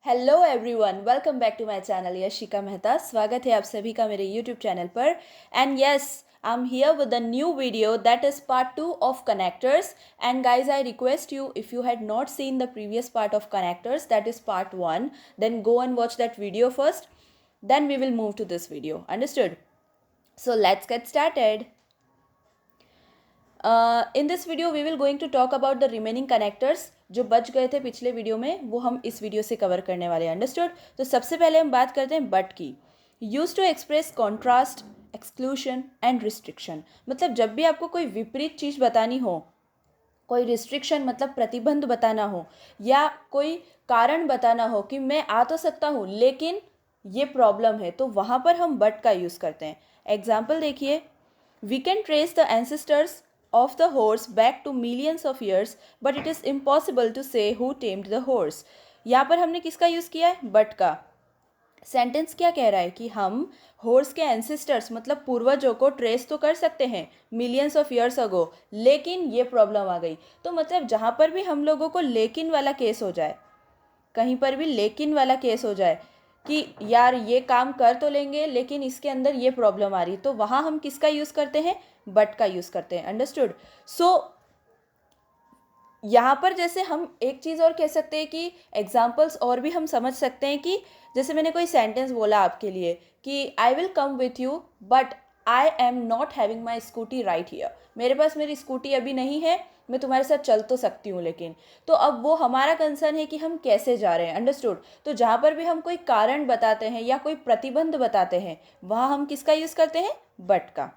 Hello everyone, welcome back to my channel Yashika Mehta. स्वागत है आप सभी का मेरे यूट्यूब चैनल पर। And yes, I am here with a new video that is part 2 of connectors. And guys, I request you, if you had not seen the previous part of connectors, that is part 1, then go and watch that video first, then we will move to this video. Understood? So let's get started. In this video we will going to talk about the remaining connectors जो बच गए थे पिछले video में, वो हम इस video से कवर करने वाले हैं। अंडरस्टूड? तो सबसे पहले हम बात करते हैं बट की। Use to express contrast, exclusion and restriction. मतलब जब भी आपको कोई विपरीत चीज़ बतानी हो, कोई रिस्ट्रिक्शन मतलब प्रतिबंध बताना हो, या कोई कारण बताना हो कि मैं आ तो सकता हूँ लेकिन ये प्रॉब्लम है, तो वहाँ पर हम बट का यूज़ करते हैं। एग्जाम्पल देखिए, we can trace the ancestors of the horse back to millions of years, but it is impossible to say who tamed the horse. यहाँ पर हमने किसका यूज़ किया है? बट का। सेंटेंस क्या कह रहा है कि हम हॉर्स के एंसेस्टर्स मतलब पूर्वजों को ट्रेस तो कर सकते हैं मिलियंस ऑफ ईयर्स अगो, लेकिन ये प्रॉब्लम आ गई। तो मतलब जहाँ पर भी हम लोगों को लेकिन वाला केस हो जाए, कहीं पर भी लेकिन वाला केस हो जाए कि यार ये काम कर तो लेंगे लेकिन इसके अंदर ये प्रॉब्लम आ रही, तो वहाँ हम किसका यूज़ करते हैं? बट का यूज़ करते हैं। अंडरस्टूड? सो यहाँ पर जैसे हम एक चीज़ और कह सकते हैं कि एग्जाम्पल्स और भी हम समझ सकते हैं कि जैसे मैंने कोई सेंटेंस बोला आपके लिए कि I will come with you but I am not having my scooty right here. मेरे पास मेरी स्कूटी अभी नहीं है, मैं तुम्हारे साथ चल तो सकती हूँ लेकिन। तो अब वो हमारा कंसर्न है कि हम कैसे जा रहे हैं। अंडरस्टूड? तो जहाँ पर भी हम कोई कारण बताते हैं या कोई प्रतिबंध बताते हैं, वहाँ हम किसका यूज़ करते हैं? बट का।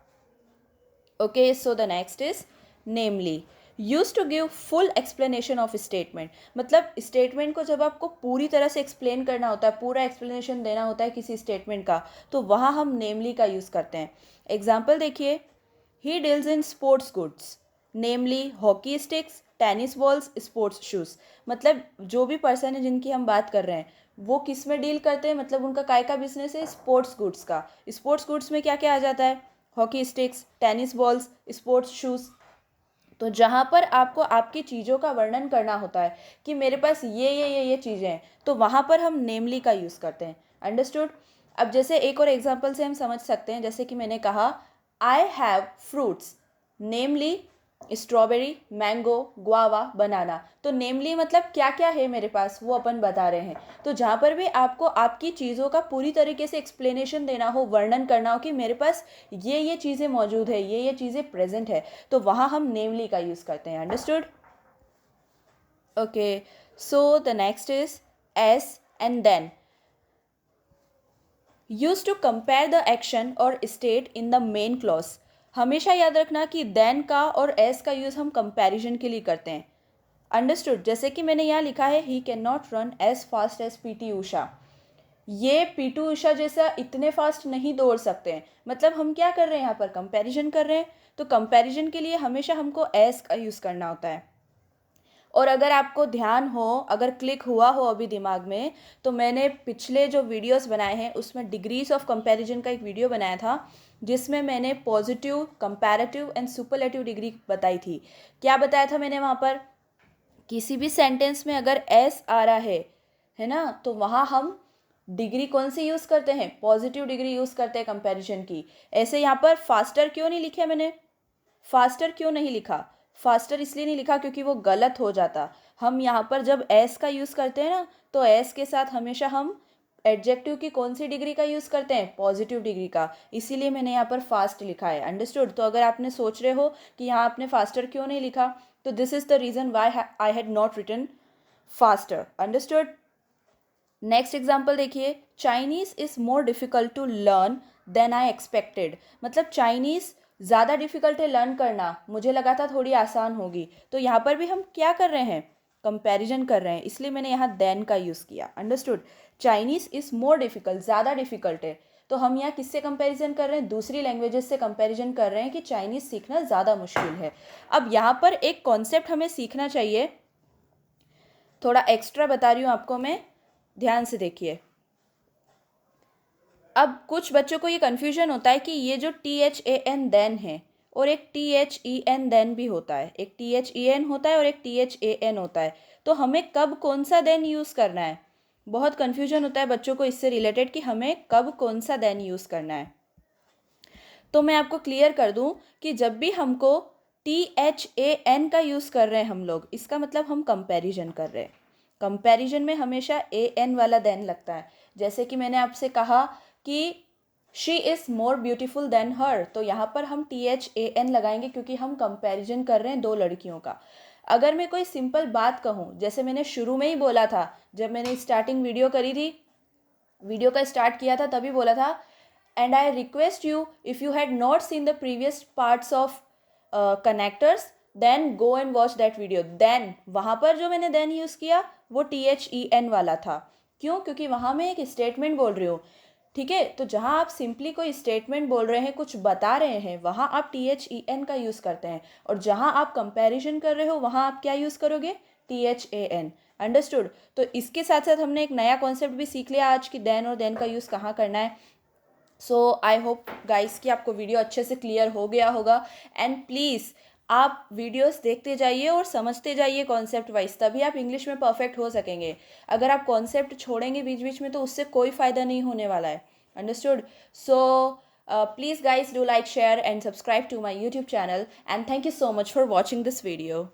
Okay, so the next is namely. Use to give full explanation of statement. मतलब स्टेटमेंट को जब आपको पूरी तरह से एक्सप्लेन करना होता है, पूरा एक्सप्लेनेशन देना होता है किसी स्टेटमेंट का, तो वहाँ हम नेमली का यूज़ करते हैं। एग्जाम्पल देखिए, he deals in sports goods, namely hockey sticks, tennis balls, sports shoes. मतलब जो भी पर्सन है जिनकी हम बात कर रहे हैं, वो किस में डील करते हैं? मतलब उनका काय का बिजनेस है? स्पोर्ट्स गुड्स का। स्पोर्ट्स गुड्स में क्या क्या आ जाता है? Hockey sticks, tennis balls, sports shoes. तो जहाँ पर आपको आपकी चीज़ों का वर्णन करना होता है कि मेरे पास ये चीज़ें हैं, तो वहाँ पर हम नेमली का यूज़ करते हैं। अंडरस्टूड? अब जैसे एक और एग्जांपल से हम समझ सकते हैं, जैसे कि मैंने कहा I have fruits, namely strawberry, mango, guava, banana. तो नेमली मतलब क्या क्या है मेरे पास, वो अपन बता रहे हैं। तो जहाँ पर भी आपको आपकी चीज़ों का पूरी तरीके से एक्सप्लेनेशन देना हो, वर्णन करना हो कि मेरे पास ये चीज़ें मौजूद है, ये चीज़ें प्रेजेंट है, तो वहाँ हम नेमली का यूज़ करते हैं। Understood? Okay, so the next is as and than. Use to compare the action और state in the main clause. हमेशा याद रखना कि देन का और एस का यूज़ हम कंपैरिजन के लिए करते हैं। अंडरस्टूड? जैसे कि मैंने यहाँ लिखा है he can not run as fast as PT Usha. ये पीटी उषा जैसा इतने फास्ट नहीं दौड़ सकते हैं। मतलब हम क्या कर रहे हैं यहाँ पर? कंपैरिजन कर रहे हैं। तो कंपैरिजन के लिए हमेशा हमको एस का यूज़ करना होता है। और अगर आपको ध्यान हो, अगर क्लिक हुआ हो अभी दिमाग में, तो मैंने पिछले जो वीडियोस बनाए हैं उसमें डिग्रीज ऑफ कंपैरिजन का एक वीडियो बनाया था, जिसमें मैंने positive, comparative and superlative degree बताई थी। क्या बताया था मैंने वहाँ पर? किसी भी सेंटेंस में अगर एस आ रहा है ना, तो वहाँ हम डिग्री कौन सी यूज़ करते हैं? पॉजिटिव डिग्री यूज़ करते हैं कंपैरिजन की। ऐसे यहाँ पर फास्टर क्यों नहीं लिखे मैंने? फास्टर क्यों नहीं लिखा? फास्टर इसलिए नहीं लिखा क्योंकि वो गलत हो जाता। हम यहाँ पर जब एस का यूज़ करते हैं ना, तो एस के साथ हमेशा हम एडजेक्टिव की कौन सी डिग्री का यूज़ करते हैं? पॉजिटिव डिग्री का। इसीलिए मैंने यहाँ पर फास्ट लिखा है। अंडरस्टूड? तो अगर आपने सोच रहे हो कि यहाँ आपने फास्टर क्यों नहीं लिखा, तो this is the reason why I had not written faster. Understood? Next example देखिए, Chinese is more difficult to learn than I expected. मतलब चाइनीज़ ज़्यादा डिफ़िकल्ट है लर्न करना, मुझे लगा था थोड़ी आसान होगी। तो यहाँ पर भी हम क्या कर रहे हैं? कंपैरिजन कर रहे हैं, इसलिए मैंने यहाँ देन का यूज़ किया। Understood? Chinese is more difficult, ज़्यादा डिफ़िकल्ट है, तो हम यहाँ किससे कंपैरिजन कर रहे हैं? दूसरी लैंग्वेजेस से कंपैरिजन कर रहे हैं कि चाइनीज़ सीखना ज़्यादा मुश्किल है। अब यहाँ पर एक कॉन्सेप्ट हमें सीखना चाहिए, थोड़ा एक्स्ट्रा बता रही हूँ आपको मैं, ध्यान से देखिए। अब कुछ बच्चों को ये कन्फ्यूजन होता है कि ये जो THAN देन है और एक THEN देन भी होता है, एक THEN होता है और एक THAN होता है, तो हमें कब कौन सा देन यूज़ करना है? बहुत कन्फ्यूजन होता है बच्चों को इससे रिलेटेड कि हमें कब कौन सा देन यूज़ करना है। तो मैं आपको क्लियर कर दूं कि जब भी हमको THAN का यूज़ कर रहे हैं हम लोग, इसका मतलब हम कंपैरिजन कर रहे हैं। कंपैरिजन में हमेशा AN वाला देन लगता है। जैसे कि मैंने आपसे कहा कि she is more beautiful than her, तो यहाँ पर हम THAN लगाएंगे क्योंकि हम कंपैरिजन कर रहे हैं दो लड़कियों का। अगर मैं कोई सिंपल बात कहूँ, जैसे मैंने शुरू में ही बोला था, जब मैंने स्टार्टिंग वीडियो करी थी, वीडियो का स्टार्ट किया था, तभी बोला था, and I request you if you had not seen the previous parts of connectors then go and watch that video. Then वहाँ पर जो मैंने देन यूज़ किया वो THEN वाला था। क्यों? क्योंकि वहाँ मैं एक स्टेटमेंट बोल रही हूँ, ठीक है। तो जहाँ आप सिंपली कोई स्टेटमेंट बोल रहे हैं, कुछ बता रहे हैं, वहाँ आप THEN का यूज़ करते हैं, और जहाँ आप कंपैरिजन कर रहे हो वहाँ आप क्या यूज़ करोगे? THAN। अंडरस्टूड? तो इसके साथ साथ हमने एक नया कॉन्सेप्ट भी सीख लिया आज कि देन और देन का यूज़ कहाँ करना है। सो आई होप गाइस कि आपको वीडियो अच्छे से क्लियर हो गया होगा। एंड प्लीज़ आप वीडियोस देखते जाइए और समझते जाइए कॉन्सेप्ट वाइज, तभी आप इंग्लिश में परफेक्ट हो सकेंगे। अगर आप कॉन्सेप्ट छोड़ेंगे बीच बीच में तो उससे कोई फ़ायदा नहीं होने वाला है। Understood? So please guys do like, share and subscribe to my YouTube channel, and thank you so much for watching this video.